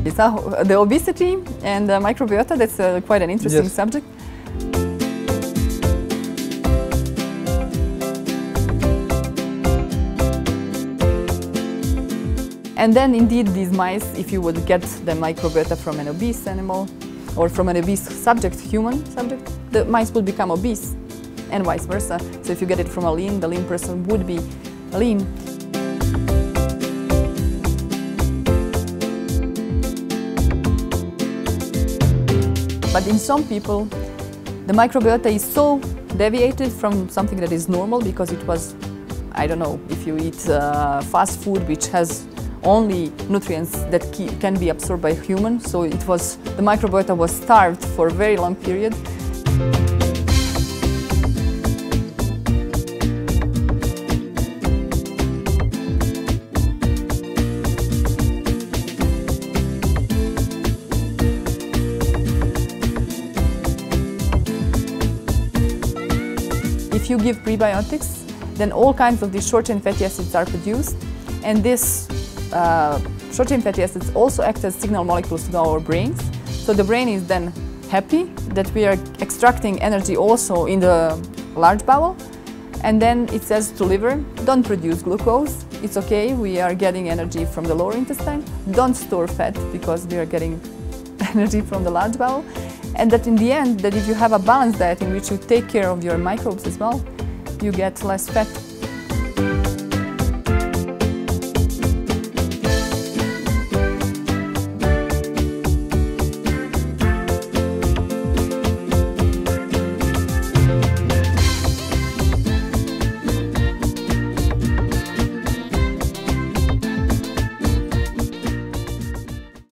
So the obesity and the microbiota, that's quite an interesting Yes. subject. And then indeed these mice, if you would get the microbiota from an obese animal or from an obese subject, human subject, the mice would become obese and vice versa. So if you get it from a lean, the lean person would be lean. But in some people, the microbiota is so deviated from something that is normal because it was, I don't know, if you eat fast food which has only nutrients that can be absorbed by humans, so the microbiota was starved for a very long period. If you give prebiotics, then all kinds of these short-chain fatty acids are produced, and these short-chain fatty acids also act as signal molecules to our brains. So the brain is then happy that we are extracting energy also in the large bowel, and then it says to liver, don't produce glucose, it's okay, we are getting energy from the lower intestine, don't store fat because we are getting energy from the large bowel. And that in the end, that if you have a balanced diet in which you take care of your microbes as well, you get less fat.